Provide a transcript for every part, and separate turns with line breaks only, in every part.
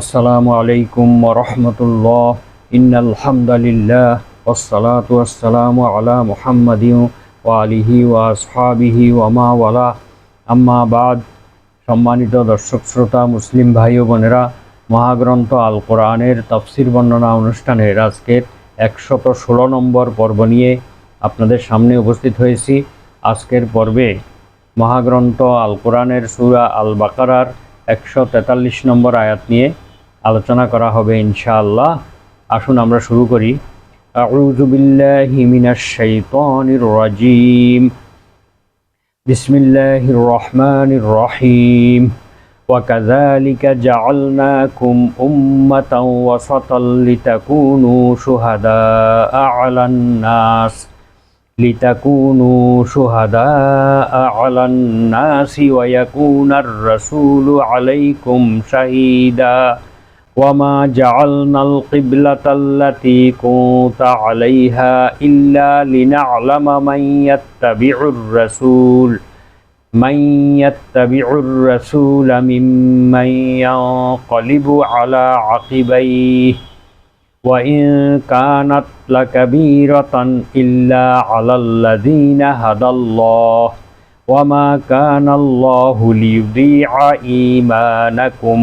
আসসালামু আলাইকুম ওয়া রাহমাতুল্লাহ। ইন্নাল হামদালিল্লাহ ওয়াসসালাতু ওয়াসসালামু আলা মুহাম্মাদিন ওয়া আলিহি ওয়া আসহাবিহি ওয়া মা ওয়ালা, আম্মা বাদ। সম্মানিত দর্শক শ্রোতা, মুসলিম ভাই ও বোনেরা, মহাগ্রন্থ আল কোরআনের তাফসির বর্ণনা অনুষ্ঠানের আজকের 116 নম্বর পর্ব নিয়ে আপনাদের সামনে উপস্থিত হয়েছি। আজকের পর্বে মহাগ্রন্থ আল কোরআনের সূরা আল বাকারার 143 নম্বর আয়াত নিয়ে আলোচনা করা হবে ইনশাআল্লাহ। আসুন আমরা শুরু করি। আউযু বিল্লাহি মিনাশ শাইতানির রাজিম। বিসমিল্লাহির রহমানির রহিম। ওয়াকাযালিকা জাআলনাকুম উম্মাতাও ওয়াসাতাল লিতাকুনু শুহাদাআ আলান নাস আলান নাসি ওয়া ইয়াকুনার রাসূলু আলাইকুম শাহীদা ওয়া মা জাআলনাল কিবলাতাল্লাতী কুনতা আলাইহা ইল্লা লিনা'লামা মান ইয়াত্তাবি'ুর রাসূলা মিম্মান ইয়ানকালিবু আলা আকিবাইহি ওয়া ইন কানাত লাকাবীরাতান ইল্লা আলাল্লাযীনা হাদাল্লাহ ওয়া মা কানাল্লাহু লিয়ুযীআ ঈমানাকুম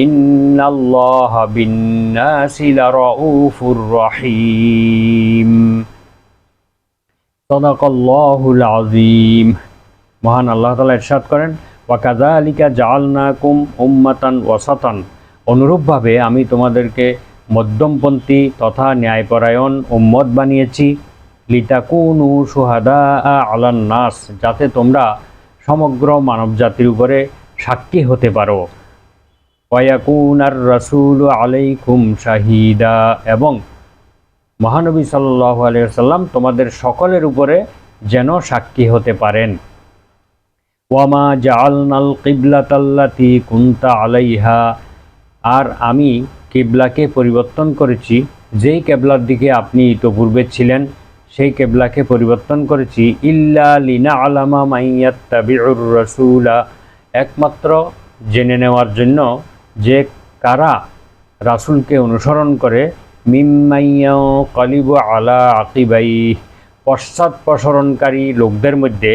ইন্নাল্লাহা বিন-নাসি লারাউফুর রহিম। সাদাকাল্লাহুল আযীম। মহান আল্লাহ তাআলা ইরশাদ করেন, ওয়া কাযালিকা জাআলনাকুম উম্মাতান ওয়াসাতান, অনুরূপভাবে আমি তোমাদেরকে মধ্যমপন্থী তথা ন্যায়পরায়ণ উম্মত বানিয়েছি। লিতাকুনু শুহাদাআ আলান নাস, যাতে তোমরা সমগ্র মানবজাতির উপরে সাক্ষী হতে পারো। ওয়া ইয়াকুনার রাসূলু আলাইকুম শাহীদা, এবং মহানবী সাল্লাল্লাহু আলাইহি ওয়াসাল্লাম তোমাদের সকলের উপরে যেন সাক্ষী হতে পারেন। ওয়া মা জাআলনাল কিবলাতাল্লাতী কুনতা আলাইহা, আর আমি কিবলাকে পরিবর্তন করেছি, যেই কেবলার দিকে আপনি ইতোপূর্বে ছিলেন সেই কেবলাকে পরিবর্তন করেছি। ইল্লা লিনা'লামা মান ইয়াত্তাবি'ুর রাসূলা, একমাত্র জেনে নেওয়ার জন্য যে কারা রাসূলকে অনুসরণ করে। মিম্মান ইয়ানকালিবু আলা আকিবাইহি, পশ্চাৎপসরণকারী লোকদের মধ্যে,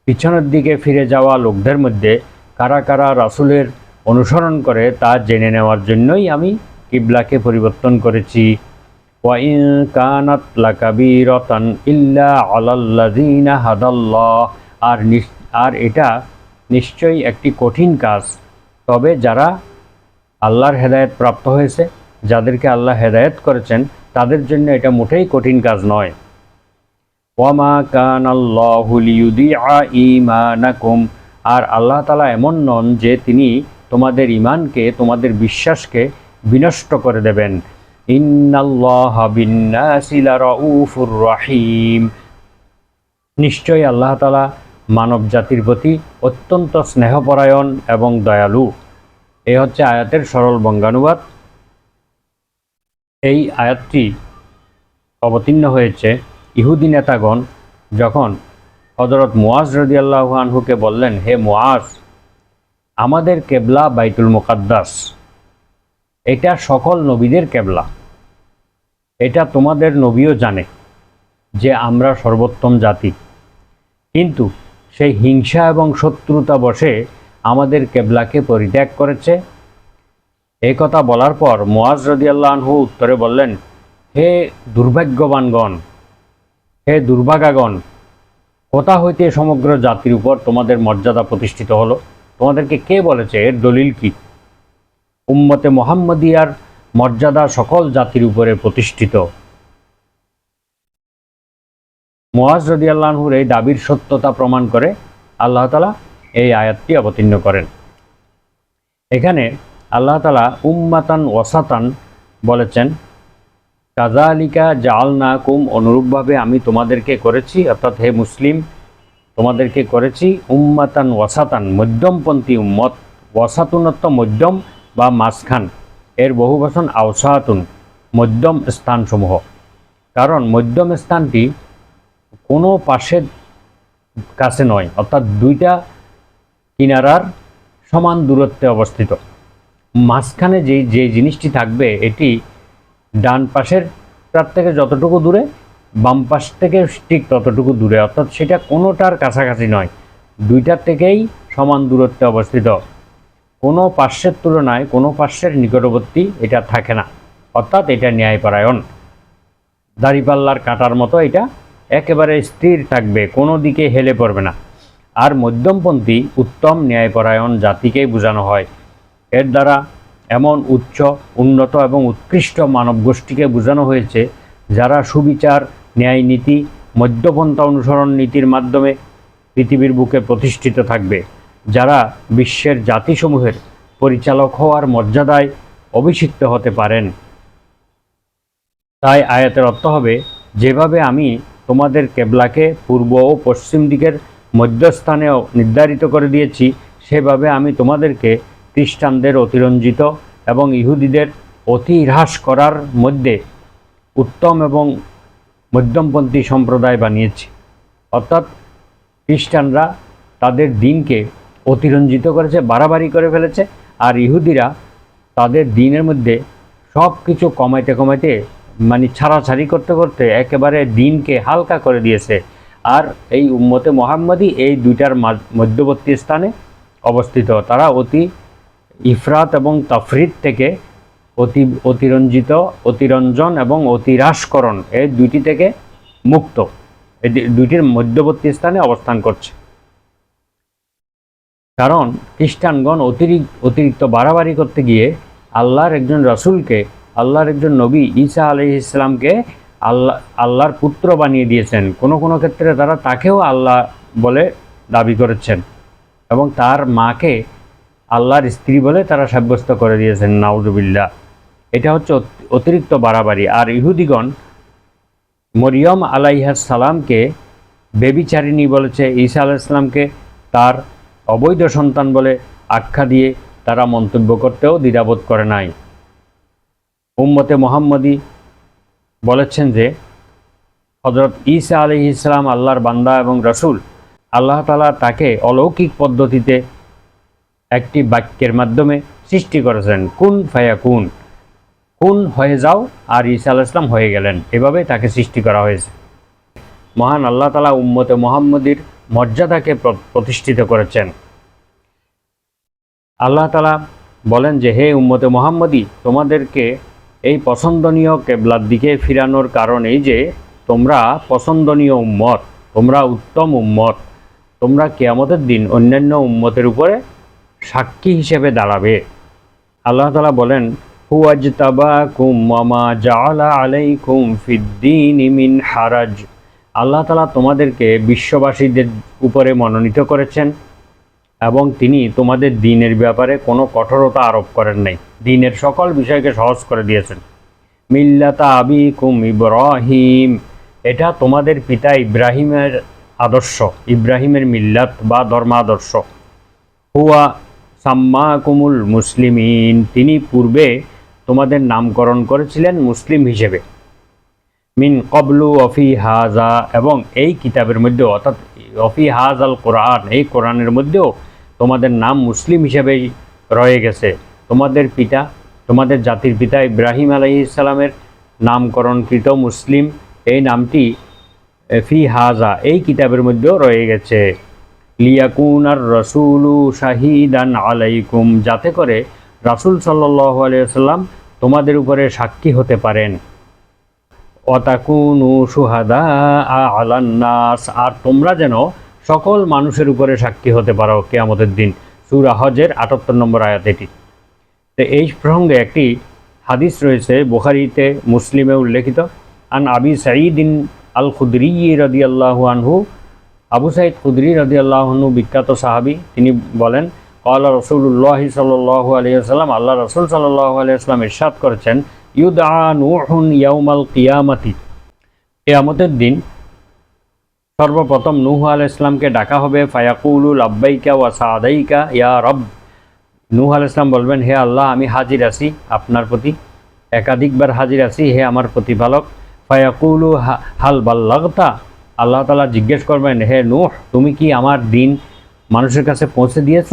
পিছনের দিকে ফিরে যাওয়া লোকদের মধ্যে কারা কারা রাসূলের অনুসরণ করে তা জেনে নেওয়ার জন্যই আমি কিবলাকে পরিবর্তন করেছি। ওয়া ইন কানাত লাকাবীরাতান ইল্লা আলাল্লাযীনা হাদাল্লাহ, আর এটা নিশ্চয়ই একটি কঠিন কাজ, তবে যারা আল্লাহর হেদায়েত প্রাপ্ত হয়েছে, যাদেরকে আল্লাহ হেদায়েত করেছেন, তাদের জন্য এটা মোটেই কঠিন কাজ নয়। ওয়া মা কানাল্লাহু লিয়ুযীআ ঈমানাকুম, আর আল্লাহ তাআলা এমন নন যে তিনি তোমাদের ঈমানকে, তোমাদের বিশ্বাসকে বিনষ্ট করে দেবেন। ইন্নাল্লাহা বিন-নাসি লারাউফুর রহিম, নিশ্চয়ই আল্লাহ তাআলা মানব জাতির প্রতি অত্যন্ত স্নেহপরায়ণ এবং দয়ালু। এই হচ্ছে আয়াতের সরল বঙ্গানুবাদ। এই আয়াতটি অবতীর্ণ হয়েছে ইহুদি নেতাগণ যখন হযরত মুআজ রাদিয়াল্লাহু আনহুকে বললেন, হে মুআজ, আমাদের কেবলা বাইতুল মুকাদ্দাস, এটা সকল নবীদের কেবলা, এটা তোমাদের নবীও জানে যে আমরা সর্বোত্তম জাতি, কিন্তু সেই হিংসা এবং শত্রুতা বশে আমাদের কেবলাকে পরিত্যাগ করেছে। এই কথা বলার পর মুআজ রাদিয়াল্লাহু আনহু উত্তরে বললেন, হে দুর্ভাগ্যবানগণ, হে দুর্ভাগাগণ, কোথা হইতে সমগ্র জাতির উপর তোমাদের মর্যাদা প্রতিষ্ঠিত হলো? তোমাদেরকে কে বলেছে? এর দলিল কি? উম্মতে মুহাম্মাদিয়ার মর্যাদা সকল জাতির উপরে প্রতিষ্ঠিত। মুআজ রাদিয়াল্লাহু আনহুর এই দাবির সত্যতা প্রমাণ করে আল্লাহ তাআলা এই আয়াতটি অবতীর্ণ করেন। এখানে আল্লাহ তাআলা উম্মাতান ওয়াসাতান বলেছেন, কাযালিকা জাআলনাকুম, অনুরূপভাবে আমি তোমাদেরকে করেছি, অর্থাৎ হে মুসলিম, তোমাদেরকে করেছি উম্মাতান ওয়াসাতান, মধ্যমপন্থী উম্মত। ওয়াসাতুনত মধ্যম বা মাঝখান, এর বহুবচন আওসাতুন, মধ্যম স্থানসমূহ। কারণ মধ্যম স্থানটি কোনো পাশের কাছে নয়, অর্থাৎ দুইটা কিনারার সমান দূরত্বে অবস্থিত। মাঝখানে যে জিনিসটি থাকবে এটি ডান পাশের তার থেকে যতটুকু দূরে, বাম পাশ থেকে ঠিক ততটুকু দূরে, অর্থাৎ সেটা কোনোটার কাছাকাছি নয়, দুইটার থেকেই সমান দূরত্বে অবস্থিত। কোনো পার্শ্বের তুলনায় কোনো পার্শ্বের নিকটবর্তী এটা থাকে না, অর্থাৎ এটা ন্যায়পরায়ণ। দাড়িপাল্লার কাটার মতো এটা একেবারে স্থির থাকবে, কোনো দিকে হেলে পড়বে না। আর মধ্যমপন্থী উত্তম ন্যায়পরায়ণ জাতিকেই বোঝানো হয়। এর দ্বারা এমন উচ্চ, উন্নত এবং উৎকৃষ্ট মানব গোষ্ঠীকে বোঝানো হয়েছে যারা সুবিচার, ন্যায় নীতি, মধ্যপন্থা অনুসরণ নীতির মাধ্যমে পৃথিবীর বুকে প্রতিষ্ঠিত থাকবে, যারা বিশ্বের জাতিসমূহের পরিচালক হওয়ার মর্যাদায় অভিষিক্ত হতে পারেন। তাই আয়াতের অর্থ হবে, যেভাবে আমি তোমাদের কেবলাকে পূর্ব ও পশ্চিম দিকের মধ্যস্থানেও নির্ধারিত করে দিয়েছি, সেভাবে আমি তোমাদেরকে খ্রিস্টানদের অতিরঞ্জিত এবং ইহুদিদের অতি হ্রাস করার মধ্যে উত্তম এবং মধ্যমপন্থী সম্প্রদায় বানিয়েছি। অর্থাৎ খ্রিস্টানরা তাদের দিনকে অতিরঞ্জিত করেছে, বাড়াবাড়ি করে ফেলেছে, আর ইহুদিরা তাদের দিনের মধ্যে সব কিছু কমাইতে কমাইতে, মানে ছাড়াছাড়ি করতে করতে একেবারে দিনকে হালকা করে দিয়েছে। আর এই উম্মতে মোহাম্মদী এই দুইটার মধ্যবর্তী স্থানে অবস্থিত। তারা অতি ইফরাত এবং তাফরিদ থেকে অতিরঞ্জন এবং অতিহ্রাসকরণ এই দুইটি থেকে মুক্ত, এই দুইটির মধ্যবর্তী স্থানে অবস্থান করছে। কারণ খ্রিস্টানগণ অতিরিক্ত বাড়াবাড়ি করতে গিয়ে আল্লাহর একজন রাসূলকে, আল্লাহর একজন নবী ঈসা আলাইহিস সালামকে আল্লাহর পুত্র বানিয়ে দিয়েছেন। কোনো কোনো ক্ষেত্রে তারা তাকেও আল্লাহ বলে দাবি করেছেন এবং তার মাকে আল্লাহর স্ত্রী বলে তারা সাব্যস্ত করে দিয়েছেন, নাউজুবিল্লাহ। এটা হচ্ছে অতিরিক্ত বাড়াবাড়ি। আর ইহুদিগণ মরিয়ম আলাইহিস সালামকে বেবিচারিণী বলেছে, ঈসা আলাইহিস সালামকে তার অবৈধ সন্তান বলে আখ্যা দিয়ে তারা মন্তব্য করতেও দ্বিধাবোধ করে নাই। উম্মতে মুহাম্মদী বলেছেন যে হযরত ঈসা আলাইহিস সালাম আল্লাহর বান্দা এবং রাসূল। আল্লাহ তাআলা তাকে অলৌকিক পদ্ধতিতে একটি বাক্যের মাধ্যমে সৃষ্টি করেছেন, কুন ফায়াকুন, কুন হয়ে যাও, আর ঈসা আলাইহিস সালাম হয়ে গেলেন। এভাবে তাকে সৃষ্টি করা হয়েছে। মহান আল্লাহ তাআলা উম্মতে মুহাম্মদীর মর্যাদাকে প্রতিষ্ঠিত করেছেন। আল্লাহ তাআলা বলেন যে, হে উম্মতে মুহাম্মদী, তোমাদেরকে এই পছন্দনীয় কেবলার দিকে ফিরানোর কারণেই যে তোমরা পছন্দনীয় উম্মত, তোমরা উত্তম উম্মত, তোমরা কিয়ামতের দিন অন্যান্য উম্মতের উপরে সাক্ষী হিসেবে দাঁড়াবে। আল্লাহ তাআলা বলেন, হুয়াজতাবাকুম ওয়া মা জাআলা আলাইকুম ফিদ্দীনি মিন হারাজ। আল্লাহ তাআলা তোমাদেরকে বিশ্ববাসীদের উপরে মনোনীত করেছেন এবং তিনি তোমাদের দ্বীনের ব্যাপারে কোনো কঠোরতা আরোপ করেন নাই, দ্বীনের সকল বিষয়কে সহজ করে দিয়েছেন। মিল্লাতা আবিকুম ইব্রাহিম, এটা তোমাদের পিতা ইব্রাহিমের আদর্শ, ইব্রাহিমের মিল্লাত বা ধর্মাদর্শ। হুয়া সাম্মাকুমুল মুসলিমিন, তিনি পূর্বে তোমাদের নামকরণ করেছিলেন মুসলিম হিসেবে। মিন কবলু অফি হাজা, এবং এই কিতাবের মধ্যেও, অর্থাৎ অফি হাজ আল কোরআন, এই কোরআনের মধ্যেও তোমাদের নাম মুসলিম হিসেবেই রয়ে গেছে। তোমাদের পিতা, তোমাদের জাতির পিতা ইব্রাহিম আলাইহিস সালামের নামকরণকৃত মুসলিম, এই নামটি ফি হাজা এই কিতাবের মধ্যেও রয়ে গেছে। লিয়াকুনার রাসূলু শাহিদান আলাইকুম, যাতে করে রাসূল সাল্লাল্লাহু আলাইহি ওয়াসাল্লাম তোমাদের উপরে সাক্ষী হতে পারেন। ওয়াতাকুনু শুহাদা আলান নাস, আর তোমরা যেন সকল মানুষের উপরে সাক্ষী হতে পারো কিয়ামতের দিন। সূরা হজের ৭৮ নম্বর আয়াত এটি। তো এই প্রসঙ্গে একটি হাদিস রয়েছে বুখারীতে, মুসলিমে উল্লেখিত। আন আবি সাঈদিন আল খুদরি রাদিয়াল্লাহু আনহু, আবু সাঈদ খুদরি রাদিয়াল্লাহু আনহু বিখ্যাত সাহাবী, তিনি বলেন, ক্বালা রাসূলুল্লাহ সাল্লাল্লাহু আলাইহি ওয়াসাল্লাম, আল্লাহ রাসূল সাল্লাল্লাহু আলাইহি ওয়াসাল্লাম ইরশাদ করেছেন, ইউদআ নূহুন ইয়াউমাল কিয়ামাতি, কিয়ামতের দিন সর্বপ্রথম নূহ আলাইহিস সালামকে ডাকা হবে। ফায়াকুলু লাব্বাইকা ওয়া সাদাইকা ইয়া রব, নূহ আলাইহিস সালাম বলবেন, হে আল্লাহ, আমি হাজির আছি আপনার প্রতি, একাধিকবার হাজির আছি, হে আমার প্রতিপালক। ফায়াকুলু হাল বাল্লাগতা, আল্লাহ তাআলা জিজ্ঞেস করবেন, হে নূহ, তুমি কি আমার দিন মানুষের কাছে পৌঁছে দিয়েছ?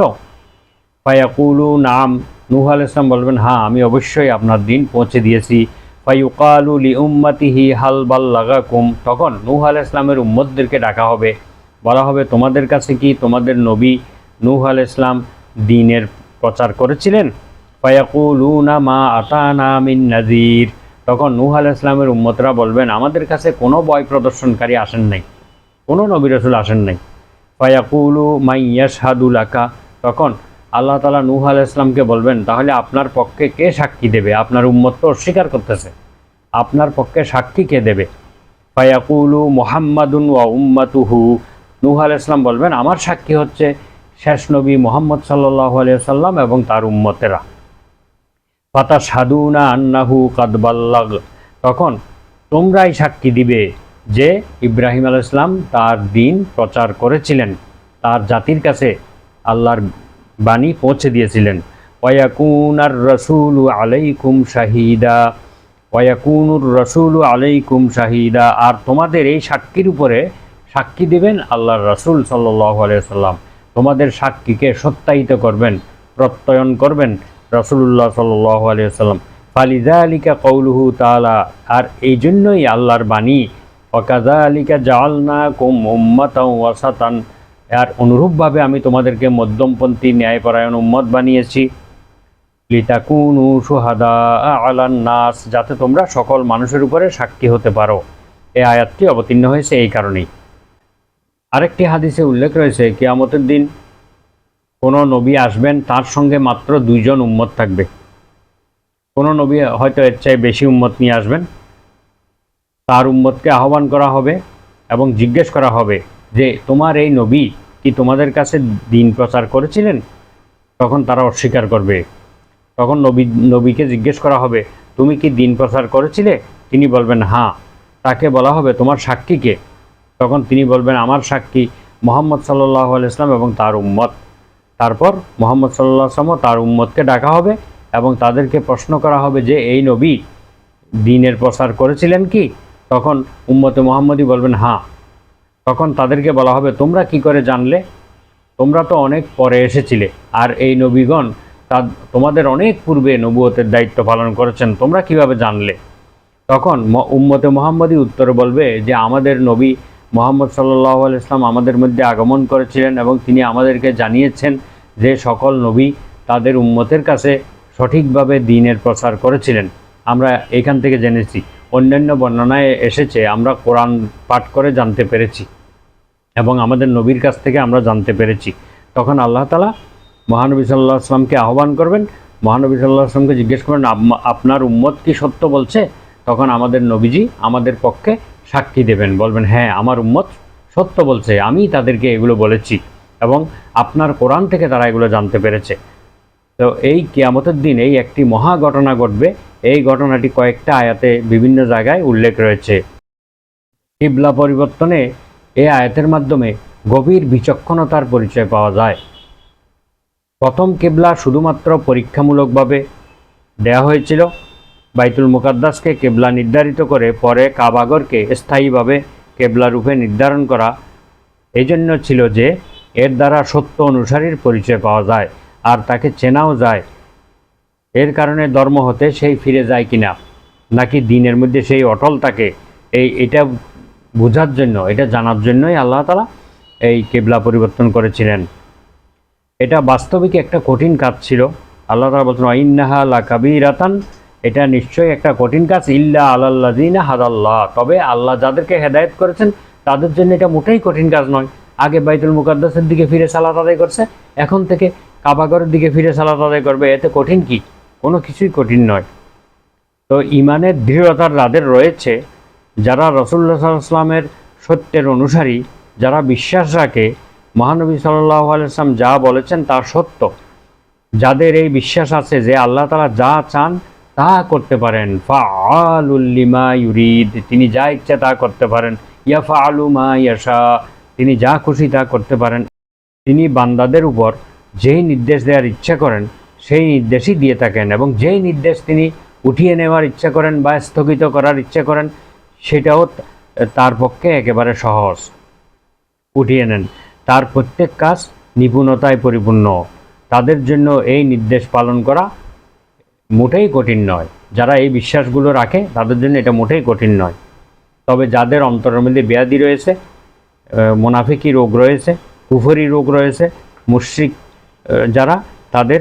ফায়াকুলু নাম, নূহ আলাইহিস সালাম বলবেন, হ্যাঁ আমি অবশ্যই আপনার দিন পৌঁছে দিয়েছি। ফায়ুকালু লিউম্মাতিহি হাল বাল্লাগাকুম, তখন নূহ আলাইহিস সালামের উম্মতদেরকে ডাকা হবে, বলা হবে তোমাদের কাছে কি তোমাদের নবী নূহ আলাইহিস সালাম দ্বীনের প্রচার করেছিলেন? ফায়াকুলুনা মা আতানা মিন নাযীর, তখন নূহ আলাইহিস সালামের উম্মতরা বলবেন আমাদের কাছে কোনো ভয় প্রদর্শনকারী আসেন নাই, কোনো নবী রাসূল আসেন নাই। ফায়াকুলু মাই ইয়াশহাদু লাকা, তখন আল্লাহ তাআলা নূহ আলাইহিস সালামকে বলবেন তাহলে আপনার পক্ষে কে সাক্ষী দেবে? আপনার উম্মত তো অস্বীকার করতেছে, আপনার পক্ষে সাক্ষী কে দেবে? ফায়াকুলু মুহাম্মাদুন ওয়া উম্মাতুহু, নূহ আলাইহিস সালাম বলবেন আমার সাক্ষী হচ্ছে শেষ নবী মুহাম্মদ সাল্লাল্লাহু আলাইহি ওয়াসাল্লাম এবং তার উম্মতেরা। ফাতাশহাদুনা আন্নাহু কাদ বাল্লাগ, তখন তোমরাই সাক্ষী দিবে যে ইব্রাহিম আলাইহিস সালাম তার দ্বীন প্রচার করেছিলেন, তার জাতির কাছে আল্লাহর বাণী পৌঁছে দিয়েছিলেন। ওয়ায়াকুনার রাসূলু আলাইকুম শাহিদা, ওয়ায়াকুনুর রাসূলু আলাইকুম শাহিদা, আর তোমাদের এই সাক্ষীর উপরে সাক্ষী দিবেন আল্লাহর রাসূল সাল্লাল্লাহু আলাইহি ওয়াসাল্লাম, তোমাদের সাক্ষীকে সত্যায়িত করবেন, প্রত্যয়ন করবেন রাসূলুল্লাহ সাল্লাল্লাহু আলাইহি ওয়াসাল্লাম। ফালিযালিকা কওলুহু তাআলা, আর এই জন্যই আল্লাহর বাণী ওয়াকাযালিকা জাআলনাকুম উম্মাতান ওয়াসাতান, আর অনুরূপভাবে আমি তোমাদেরকে মধ্যমপন্থী ন্যায়পরায়ণ উম্মত বানিয়েছি। লিতাকুনু শুহাদা আলান নাস, যাতে তোমরা সকল মানুষের উপরে সাক্ষী হতে পারো। এই আয়াতটি অবতীর্ণ হয়েছে এই কারণেই। আরেকটি হাদিসে উল্লেখ রয়েছে কিয়ামতের দিন কোনো নবী আসবেন, তার সঙ্গে মাত্র 2 জন উম্মত থাকবে। কোনো নবী হয়তো এর চেয়ে বেশি উম্মত নিয়ে আসবেন, তার উম্মতকে আহ্বান করা হবে এবং জিজ্ঞেস করা হবে যে তোমার এই নবী কি তোমাদের কাছে দ্বীন প্রচার করেছিলেন? তখন তারা অস্বীকার করবে। তখন নবীকে জিজ্ঞেস করা হবে তুমি কি দ্বীন প্রচার করেছিলে? তিনি বলবেন হ্যাঁ। তাকে বলা হবে তোমার সাক্ষী কে? তখন তিনি বলবেন আমার সাক্ষী মুহাম্মদ সাল্লাল্লাহু আলাইহি ওয়াসাল্লাম এবং তার উম্মত। তারপর মুহাম্মদ সাল্লাল্লাহু আলাইহি ওয়াসাল্লাম তার উম্মতকে ডাকা হবে এবং তাদেরকে প্রশ্ন করা হবে যে এই নবী দ্বীনের প্রচার করেছিলেন কি? তখন উম্মতে মুহাম্মদী বলবেন হ্যাঁ। তখন তাদেরকে বলা হবে তোমরা কি করে জানলে? তোমরা তো অনেক পরে এসেছিলে, আর এই নবীগণ তোমাদের অনেক পূর্বে নবুয়তের দায়িত্ব পালন করেছেন, তোমরা কিভাবে জানলে? তখন উম্মতে মুহাম্মদী উত্তরে বলবে যে আমাদের নবী মুহাম্মদ সাল্লাল্লাহু আলাইহি ওয়াসাল্লাম আমাদের মধ্যে আগমন করেছিলেন এবং তিনি আমাদেরকে জানিয়েছেন যে সকল নবী তাদের উম্মতের কাছে সঠিকভাবে দ্বীনের প্রচার করেছিলেন। আমরা এখান থেকে জেনেছি, অন্যান্য বর্ণনায় এসেছে আমরা কোরআন পাঠ করে জানতে পেরেছি এবং আমাদের নবীর কাছ থেকে আমরা জানতে পেরেছি। তখন আল্লাহ তাআলা মহানবী সাল্লাল্লাহু আলাইহি ওয়াসাল্লামকে আহ্বান করবেন, মহানবী সাল্লাল্লাহু আলাইহি ওয়াসাল্লামকে জিজ্ঞেস করবেন আপনার উম্মত কি সত্য বলছে? তখন আমাদের নবীজি আমাদের পক্ষে সাক্ষী দেবেন, বলবেন হ্যাঁ আমার উম্মত সত্য বলছে, আমি তাদেরকে এগুলো বলেছি এবং আপনার কোরআন থেকে তারা এগুলো জানতে পেরেছে। তো এই কিয়ামতের দিন এই একটি মহা ঘটনা ঘটবে। এই ঘটনাটি কয়েকটা আয়াতে বিভিন্ন জায়গায় উল্লেখ রয়েছে। কিবলা পরিবর্তনে এই আয়াতের মাধ্যমে গভীর বিচক্ষণতার পরিচয় পাওয়া যায়। প্রথম কিবলা শুধুমাত্র পরীক্ষামূলকভাবে দেয়া হয়েছিল, বাইতুল মুকাদ্দাসকে কেবলা নির্ধারিত করে পরে কাবাগরকে স্থায়ীভাবে কেবলা রূপে নির্ধারণ করা এই জন্য ছিল যে এর দ্বারা সত্য অনুসারীর পরিচয় পাওয়া যায় আর তাকে চেনাও যায়। এর কারণে ধর্ম হতে সেই ফিরে যায় কিনা নাকি দ্বীনের মধ্যে সেই অটল থাকে, এটা বোঝার জন্য, এটা জানার জন্যই আল্লাহ তাআলা এই কেবলা পরিবর্তন করেছিলেন। এটা বাস্তবিক একটা কঠিন কাজ ছিল। আল্লাহ তাআলা বলছেন ইন্নাহা লাকাবীরাতান, এটা নিশ্চয়ই একটা কঠিন কাজ, ইল্লা আলাল্লাযিনা হাদাল্লাহ, তবে আল্লাহ যাদেরকে হেদায়েত করেছেন তাদের জন্য এটা মোটেই কঠিন কাজ নয়। আগে বাইতুল মুকাদ্দাসের দিকে ফিরে সালাত আদায় করছে, এখন থেকে কাবাগরের দিকে ফিরে সালাত আদায় করবে, এতে কঠিন কি? কোনো কিছুই কঠিন নয়। তো ঈমানের দৃঢ়তার যাদের রয়েছে, যারা রাসূলুল্লাহ সাল্লাল্লাহু আলাইহি ওয়াসাল্লামের সত্যের অনুসারী, যারা বিশ্বাস রাখে মহানবী সাল্লাল্লাহু আলাইহি ওয়াসাল্লাম যা বলেছেন তা সত্য, যাদের এই বিশ্বাস আছে যে আল্লাহ তাআলা যা চান তা করতে পারেন, ফাআলুল লিমা ইউরিদ, তিনি যা ইচ্ছা তা করতে পারেন, ইয়াফআলু মা ইয়াশা, তিনি যা খুশি তা করতে পারেন, তিনি বান্দাদের উপর যেই নির্দেশ দেওয়ার ইচ্ছা করেন সেই নির্দেশই দিয়ে থাকেন এবং যেই নির্দেশ তিনি উঠিয়ে নেওয়ার ইচ্ছা করেন বা স্থগিত করার ইচ্ছা করেন সেটাও তার পক্ষে একেবারে সহজ, উঠিয়ে নেন। তার প্রত্যেক কাজ নিপুণতায় পরিপূর্ণ, তাদের জন্য এই নির্দেশ পালন করা মোটেই কঠিন নয়। যারা এই বিশ্বাসগুলো রাখে তাদের জন্য এটা মোটেই কঠিন নয়। তবে যাদের অন্তরের মধ্যে ব্যাধি রয়েছে, মুনাফিকি রোগ রয়েছে, কুফরি রোগ রয়েছে, মুশরিক যারা, তাদের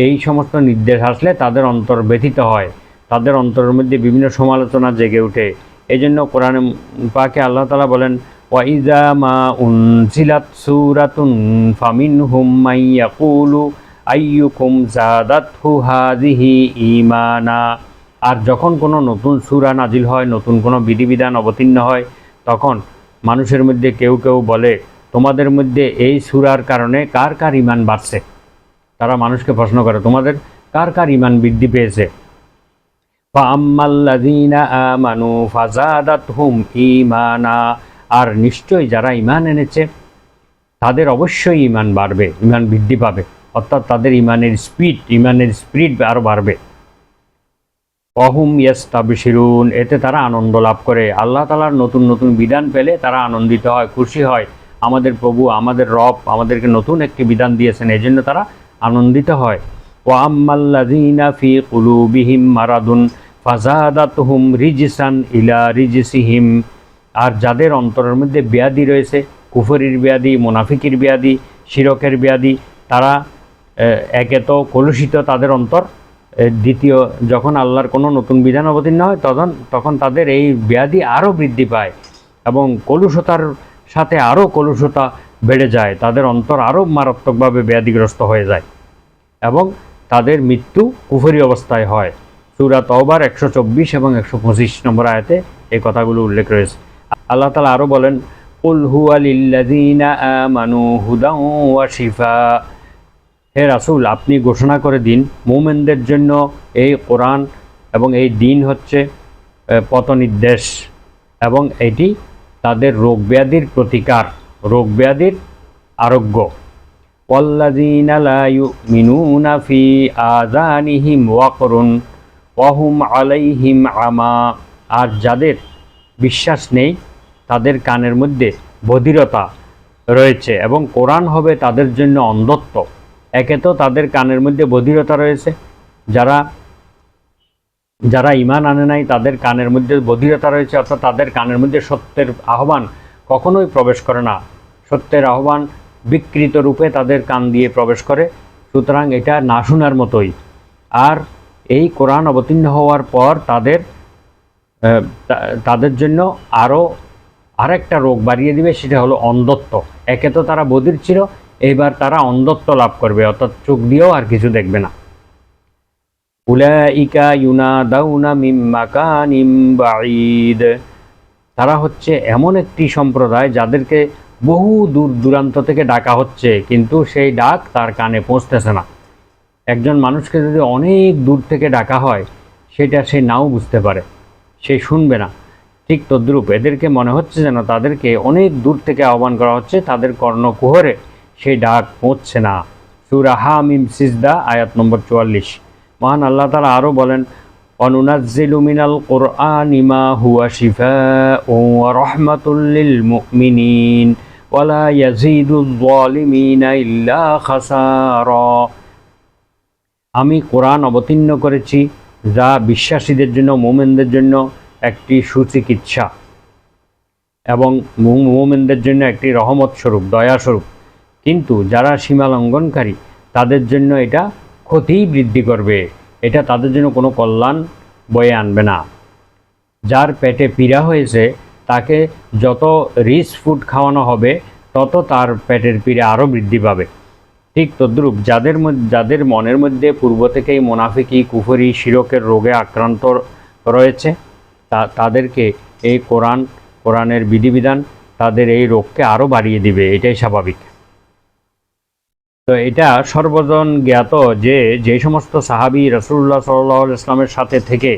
এই সমস্ত নির্দেশ আসলে তাদের অন্তর ব্যথিত হয়, তাদের অন্তরের মধ্যে বিভিন্ন সমালোচনা জেগে ওঠে। এই জন্য কোরআন পাকে আল্লাহ তাআলা বলেন, ওয়াইজা মা উনজিলাত সূরাতুন ফামিনহুম মান ইয়াকুলু আইয়ুকুম যাদাতহু হাযিহি ঈমানা। আর যখন কোনো নতুন সূরা নাজিল হয়, নতুন কোনো বিধিবিধান অবতীর্ণ হয়, তখন মানুষের মধ্যে কেউ কেউ বলে, তোমাদের মধ্যে এই সূরার কারণে কার কার ঈমান বাড়ছে। তারা মানুষকে প্রশ্ন করে, তোমাদের কার কার ঈমান বৃদ্ধি পেয়েছে। ফাআম্মাল্লাযীনা আমানু ফাযাদাতহুম ঈমানা। আর নিশ্চয়ই যারা ঈমান এনেছে তাদের অবশ্যই ঈমান বাড়বে, ঈমান বৃদ্ধি পাবে, অর্থাৎ তাদের ঈমানের স্পিড আরও বাড়বে। ওয়াহুম ইয়াস্তাবশিরুন। এতে তারা আনন্দ লাভ করে। আল্লাহ তাআলার নতুন নতুন বিধান পেলে তারা আনন্দিত হয়, খুশি হয়। আমাদের প্রভু, আমাদের রব আমাদেরকে নতুন একটি বিধান দিয়েছেন, এই জন্য তারা আনন্দিত হয়। ওয়া আম্মাল্লাযীনা ফি কুলুবিহিম মারাদুন ফাযাদাতহুম রিজসান ইলা রিজসিহিম। আর যাদের অন্তরের মধ্যে ব্যাধি রয়েছে, কুফরির ব্যাধি, মুনাফিকির ব্যাধি, শিরকের ব্যাধি, তারা একে তো কলুষিত তাদের অন্তর, দ্বিতীয় যখন আল্লাহর কোনো নতুন বিধান অবতীর্ণ হয় তখন তাদের এই ব্যাধি আরও বৃদ্ধি পায় এবং কলুষতার সাথে আরও কলুষতা বেড়ে যায়। তাদের অন্তর আরও মারাত্মকভাবে ব্যাধিগ্রস্ত হয়ে যায় এবং তাদের মৃত্যু কুফরি অবস্থায় হয়। সূরা তাওবার 124 এবং 125 নম্বর আয়াতে এই কথাগুলো উল্লেখ রয়েছে। আল্লাহ তাআলা আরও বলেন, কুল হুয়া লিল্লাযীনা আমানু হুদাও ওয়া শিফা। হে রাসূল, আপনি ঘোষণা করে দিন, মুমিনদের জন্য এই কোরআন এবং এই দিন হচ্ছে পথনির্দেশ এবং এটি তাদের রোগ ব্যাধির প্রতিকার, রোগ ব্যাধির আরোগ্য। ওয়াল্লাযীনা লা ইউমিনুনা ফি আযানিহিম ওয়াকরুন ওয়া হুম আলাইহিম আমা। আর যাদের বিশ্বাস নেই তাদের কানের মধ্যে বধিরতা রয়েছে এবং কোরআন হবে তাদের জন্য অন্ধত্ব। একে তো তাদের কানের মধ্যে বধিরতা রয়েছে, যারা ঈমান আনে নাই তাদের কানের মধ্যে বধিরতা রয়েছে, অর্থাৎ তাদের কানের মধ্যে সত্যের আহ্বান কখনোই প্রবেশ করে না। সত্যের আহ্বান বিকৃত রূপে তাদের কান দিয়ে প্রবেশ করে, সুতরাং এটা না শোনার মতোই। আর এই কোরআন অবতীর্ণ হওয়ার পর তাদের জন্য আরেকটা রোগ বাড়িয়ে দিবে, সেটা হলো অন্ধত্ব। একে তো তারা বধির ছিল, এইবার তারা অন্ধত্ব লাভ করবে, অর্থাৎ চোখ দিয়েও আর কিছু দেখবে না। উলাইকা ইউনাদাউনা মিন মাকানিম বাঈদ। তারা হচ্ছে এমন একটি সম্প্রদায় যাদেরকে বহু দূর দূরান্ত থেকে ডাকা হচ্ছে, কিন্তু সেই ডাক তার কানে পৌঁছতেছে না। একজন মানুষকে যদি অনেক দূর থেকে ডাকা হয়, সেটা সে নাও বুঝতে পারে, সে শুনবে না। ঠিক তদ্রূপ এদেরকে মনে হচ্ছে যেন তাদেরকে অনেক দূর থেকে আহ্বান করা হচ্ছে, তাদের কর্ণকুহরে সেই ডাক পৌঁছছে না। সূরা হামিম সিজদা আয়াত নম্বর 44। মহান আল্লাহ তাআলা আরও বলেন, ওয়ানুনাজ্জিলু মিনাল কুরআনি মা হুয়া শিফাউন ওয়া রাহমাতুল লিল মুমিনিন ওয়া লা ইয়াজিদুয যালিমিনা ইল্লা খাসারা। আমি কোরআন অবতীর্ণ করেছি যা বিশ্বাসীদের জন্য, মুমিনদের জন্য একটি সুচিকিৎসা এবং মুমিনদের জন্য একটি রহমত স্বরূপ, দয়া স্বরূপ। কিন্তু যারা সীমা লঙ্ঘনকারী তাদের জন্য এটা ক্ষতিই বৃদ্ধি করবে, এটা তাদের জন্য কোনো কল্যাণ বয়ে আনবে না। যার পেটে পীড়া হয়েছে তাকে যত রিচ ফুড খাওয়ানো হবে তত তার পেটের পীড়া আরও বৃদ্ধি পাবে। ঠিক তদ্রূপ যাদের মনের মধ্যে পূর্ব থেকেই মুনাফিকি, কুফরি, শিরকের রোগে আক্রান্ত রয়েছে তাদেরকে এই কোরআনের বিধিবিধান তাদের এই রোগকে আরও বাড়িয়ে দিবে, এটাই স্বাভাবিক। তো এটা সর্বজন জ্ঞাত যে সমস্ত সাহাবী রাসূলুল্লাহ সাল্লাল্লাহু আলাইহি ওয়াসাল্লামের সাথে থেকে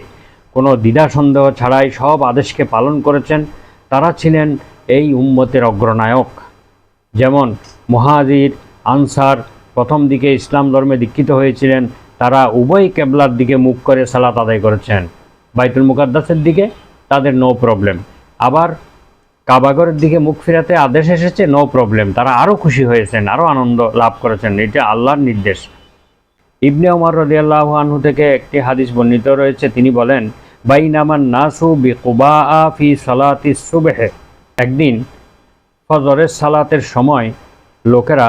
কোনো দ্বিধা সন্দেহ ছাড়াই সব আদেশকে পালন করেছেন, তারা ছিলেন এই উম্মতের অগ্রনায়ক। যেমন মুহাজির, আনসার প্রথম দিকে ইসলাম ধর্মে দীক্ষিত হয়েছিলেন, তারা উভয় কেবলার দিকে মুখ করে সালাত আদায় করেছেন। বাইতুল মুকাদ্দাসের দিকে তাদের নো প্রবলেম, আবার কাবাগরের দিকে মুখ ফেরাতে আদেশ এসেছে, নো প্রবলেম, তারা আরও খুশি হয়েছেন, আরও আনন্দ লাভ করেছেন। এটা আল্লাহর নির্দেশ। ইবনে ওমর রাদিয়াল্লাহু আনহু থেকে একটি হাদিস বর্ণিত রয়েছে, তিনি বলেন, বাইনামান নাসু বিকুবা ফি সালাতিস সুবহ, একদিন ফজরের সালাতের সময় লোকেরা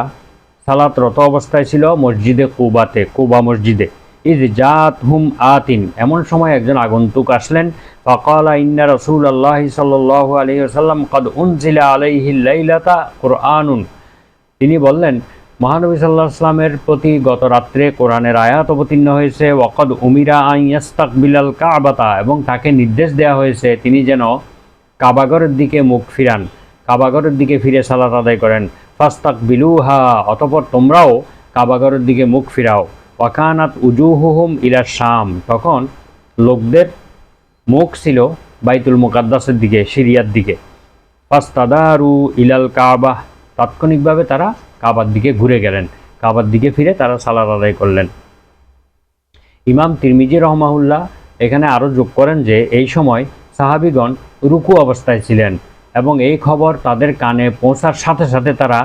সালাতরত অবস্থায় ছিল মসজিদে কুবাতে, কুবা মসজিদে। ইজ জাত হুম আতিন, এমন সময় একজন আগন্তুক আসলেন। ফাকালা ইন্না রাসূলুল্লাহি সাল্লাল্লাহু আলাইহি ওয়াসাল্লাম ক্বাদ উনজিলা আলাইহি লাইলাতা কুরআনুন, তিনি বললেন, মহানবী সাল্লাল্লাহু আলাইহি ওয়াসাল্লামের প্রতি গত রাত্রে কোরআনের আয়াত অবতীর্ণ হয়েছে। ওয়াকাদ উমিরা আন ইয়াস্তাকবিলাল কাবাতা, এবং তাকে নির্দেশ দেওয়া হয়েছে তিনি যেন কাবাগরের দিকে মুখ ফিরান, কাবাগরের দিকে ফিরে সালাত আদায় করেন। ফাস্তাকবিলুহা, অতঃপর তোমরাও কাবাগরের দিকে মুখ ফিরাও। ওয়াকানাত উজুহুহুম ইলা শাম, তখন লোকদের মুখ ছিল বাইতুল মুকাদ্দাসের দিকে, সিরিয়ার দিকে। ফাস্তাদারু ইলাল কাবাহ, তাৎক্ষণিকভাবে তারা কাবার দিকে ঘুরে গেলেন, কাবার দিকে ফিরে তারা সালাত আদায় করলেন। ইমাম তিরমিজি রহমাহুল্লাহ এখানে আরও যোগ করেন যে এই সময় সাহাবিগণ রুকু অবস্থায় ছিলেন এবং এই খবর তাদের কানে পৌঁছার সাথে সাথে তারা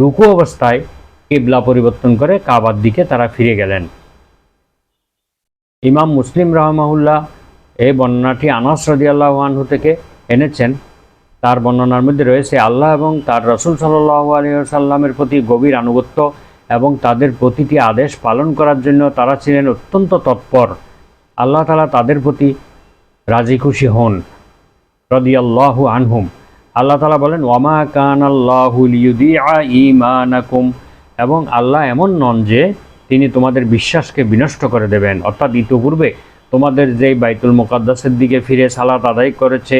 রুকু অবস্থায় কিবলা পরিবর্তন করে কাবার দিকে তারা ফিরে গেলেন। ইমাম মুসলিম রহমাহুল্লাহ এই বর্ণনাটি আনাস রাদিয়াল্লাহু আনহু থেকে এনেছেন। তার বর্ণনার মধ্যে রয়েছে, আল্লাহ এবং তার রাসূল সাল্লাল্লাহু আলাইহি ওয়াসাল্লামের প্রতি গভীর আনুগত্য এবং তাদের প্রতিটি আদেশ পালন করার জন্য তারা ছিলেন অত্যন্ত তৎপর। আল্লাহ তাআলা তাদের প্রতি রাজি খুশি হন। রাদিয়াল্লাহু আনহুম, আল্লাহ তাআলা বলেন, ওয়ামা কানাল্লাহু লিয়ুদিআ ঈমানাকুম, এবং আল্লাহ এমন নন যে তিনি তোমাদের বিশ্বাসকে বিনষ্ট করে দেবেন। অর্থাৎ ইতিপূর্বে তোমাদের যেই বাইতুল মুকাদ্দাসের দিকে ফিরে সালাত আদায় করেছে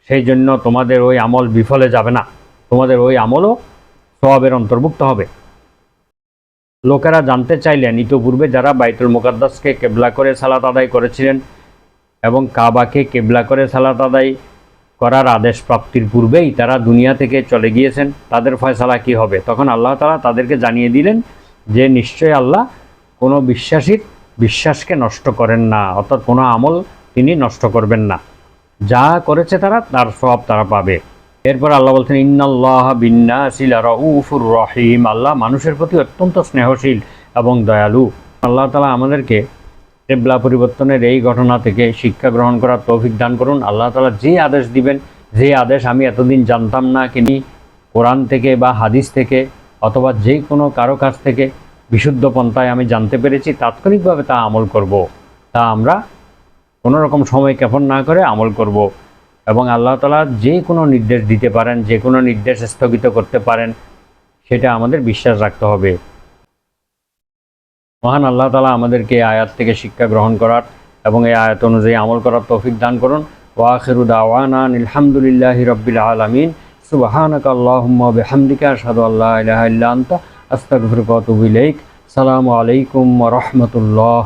সেই জন্য তোমাদের ওই আমল বিফলে যাবে না, তোমাদের ওই আমলও সওয়াবের অন্তর্ভুক্ত হবে। লোকেরা জানতে চাইলেন, ইতিপূর্বে যারা বাইতুল মুকাদ্দাসকে কেবলা করে সালাত আদায় করেছিলেন এবং কাবাকে কেবলা করে সালাত আদায় করার আদেশ প্রাপ্তির পূর্বেই তারা দুনিয়া থেকে চলে গিয়েছেন, তাদের ফয়সালা কী হবে? তখন আল্লাহ তাআলা তাদেরকে জানিয়ে দিলেন যে নিশ্চয়ই আল্লাহ কোনো বিশ্বাসীর বিশ্বাসকে নষ্ট করেন না, অর্থাৎ কোনো আমল তিনি নষ্ট করবেন না, যা করেছে তারা তার সওয়াব তারা পাবে। এরপর আল্লাহ বলছেন, ইন্নাল্লাহা বিন্নাসি লারাউফুর রহিম, আল্লাহ মানুষের প্রতি অত্যন্ত স্নেহশীল এবং দয়ালু। আল্লাহ তাআলা আমাদেরকে কিবলা পরিবর্তনের এই ঘটনা থেকে শিক্ষা গ্রহণ করার তৌফিক দান করুন। আল্লাহ তাআলা যে আদেশ দিবেন, যে আদেশ আমি এতদিন জানতাম না, কিন্তু কোরআন থেকে বা হাদিস থেকে অথবা যে কোনো কারো কাছ থেকে বিশুদ্ধ পন্থায় আমি জানতে পেরেছি, তাৎক্ষণিকভাবে তা আমল করব। তা আমরা কোনো রকম সময় ক্ষেপণ না করে আমল করব। এবং আল্লাহ তাআলা যে কোনো নির্দেশ দিতে পারেন, যে কোনো নির্দেশ স্থগিত করতে পারেন, সেটা আমাদের বিশ্বাস রাখতে হবে। মহান আল্লাহ তাআলা আমাদেরকে এই আয়াত থেকে শিক্ষা গ্রহণ করার এবং এই আয়াত অনুযায়ী আমল করার তৌফিক দান করুন। ওয়া আখিরু দাওয়ানা আলহামদুলিল্লাহি রাব্বিল আলামিন। সুবহানাকা আল্লাহুম্মা ওয়া বিহামদিকা আশহাদু আল্লা ইলাহা ইল্লা আনতা আস্তাগফিরুকা ওয়া আতুবু ইলাইক। আসসালামু আলাইকুম ওয়া রাহমাতুল্লাহ।